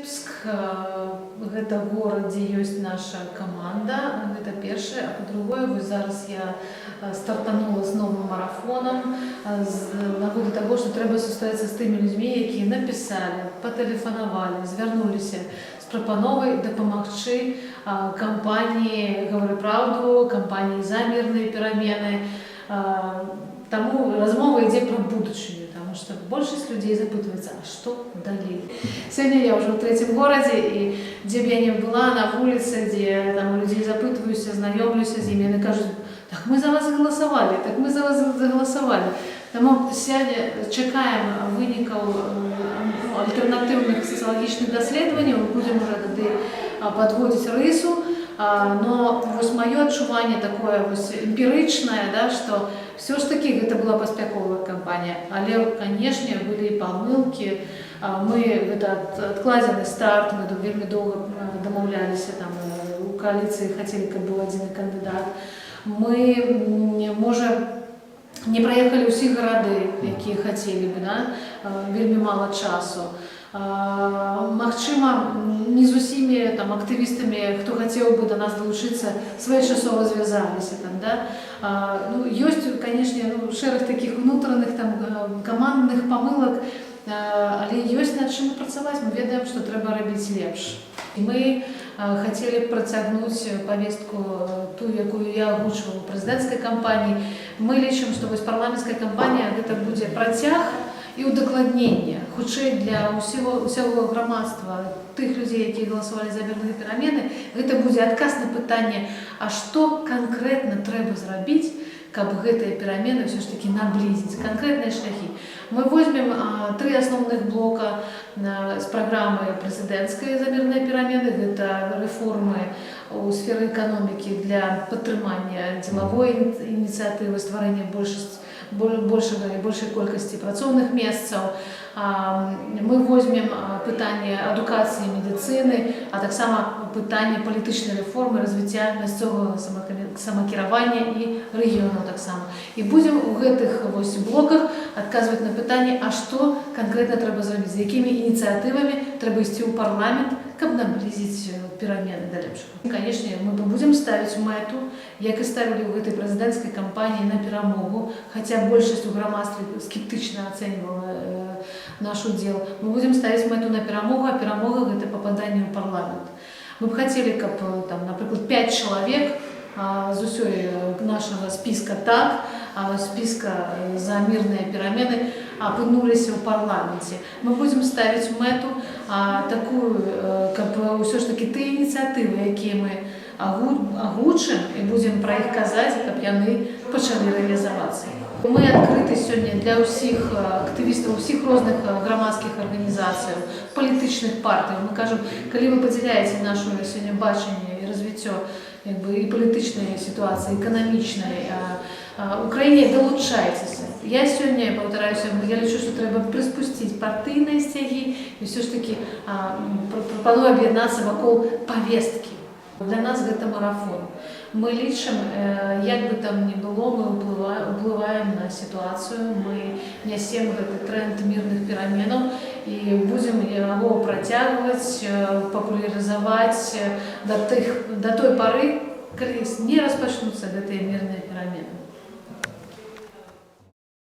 Віцебск, гэта горад, дзе ёсць наша каманда, гэта першае, а па-другое, вось зараз я стартанула з новым марафонам з нагоды таго, што трэба сустрэцца з тымі людзьмі, якія напісалі, патэлефанавалі, звярнуліся з прапановай дапамагчы кампаніі «Гавары праўду», кампаніі «За мірныя перамены». Таму размова ідзе пра будучыню, потому что большасць людзей запытваецца, а што далей? Сёння я ўжо ў трэцім горадзе, і дзе б я не была на вуліцы, дзе там людзей запытваюся, знаёмлюся з імі, яны кажуць, так мы за вас галасавалі, так мы за вас загаласавалі. Таму сёння чакаем вынікаў альтэрнатыўных сацыялагічных даследаванняў, будзем уже тады падводзіць рысу. Но вось маё адчуванне такое вось эмпірычнае, да, што все ж таки гэта была паспяховая кампанія, але, канешне, былі памылкі. Мы гэта адкладзены старт, мы вельмі доўга дамаўляліся, там у кааліцыі хацелі, каб быў адзін кандыдат. Мы, можа, не праехалі ўсе гарады, якія хацелі бы, да? Вельмі мала часу. Магчыма, не з усімі там актывістамі, хто хацеў бы да нас далучыцца, своечасова звязаліся там, да? Ну, ёсць, канешне, шэраг такіх унутраных там камандных памылак, але ёсць над чым працаваць, мы ведаем, што трэба рабіць лепш. І мы хацелі працягнуць павестку тую, якую я агучвала ў прэзідэнцкай кампаніі. Мы лічым, што вось парламенцкая кампанія гэта будзе працяг і удакладненне, хутчэй для ўсяго грамадства, тых людзей, якія галасавалі за мірныя перамены, гэта будзе адказ на пытанне, а што канкрэтна трэба зрабіць, каб гэтыя перамены ўсё ж такі наблізіць, канкрэтныя шляхі. Мы возьмем 3 асноўных блока з праграмы прэзідэнцкай за мірныя перамены, гэта рэформы у сферы эканомікі для падтрымання дзелавой ініцыятывы, стварэння большай колькасці працоўных месцаў. Мы возьмем пытанне адукацыі, медыцыны, а таксама пытанне палітычнай рэформы, развіцця мясцовага самакіравання і рэгіёнаў таксама. І будзем у гэтых вось блоках адказваць на пытанне, а што канкрэтна трэба зрабіць, з якімі ініцыятывамі трэба ісці ў парламент, каб наблізіць перамены да лепшага. Канешне, мы будзем ставіць мэту, як і ставілі ў гэтай прэзідэнцкай кампаніі, на перамогу, хаця большасць у грамадстве скептычна ацэньвала наш удзел. Мы будзем ставіць мэту на перамогу, а перамога гэта пападанне ў парламент. Мы б хацелі, каб там, напрыклад, 5 чалавек з усёй нашага спіска «Так», спіска «За мірныя перамены» апынуліся ў парламенце. Мы будзем ставіць мэту такую, каб ўсё ж такі тыя ініцыятывы, якія мы агучым і будзем пра іх казаць, каб яны пачалі рэалізавацца. Мы адкрыты сёння для ўсіх актывістаў, усіх розных грамадскіх арганізацый, палітычных партый. Мы кажам, калі вы падзяляеце нашу сёння бачанне і развіццё і палітычнай сітуацыі, эканамічнай у краіне, далучайцеся. Я сёння, паўтараюся, я лічу, што трэба прыспусціць партыйныя сцягі і ўсё ж такі прапаную аб'яднацца вакол павесткі. Для нас гэта марафон. Мы лічым, як бы там ні было, мы ўплываем на сітуацыю, мы нясем гэты тренд мірных пераменаў і будзем яго працягваць, папулярызаваць да той пары, калі не распачнуцца гэтыя мірныя перамены.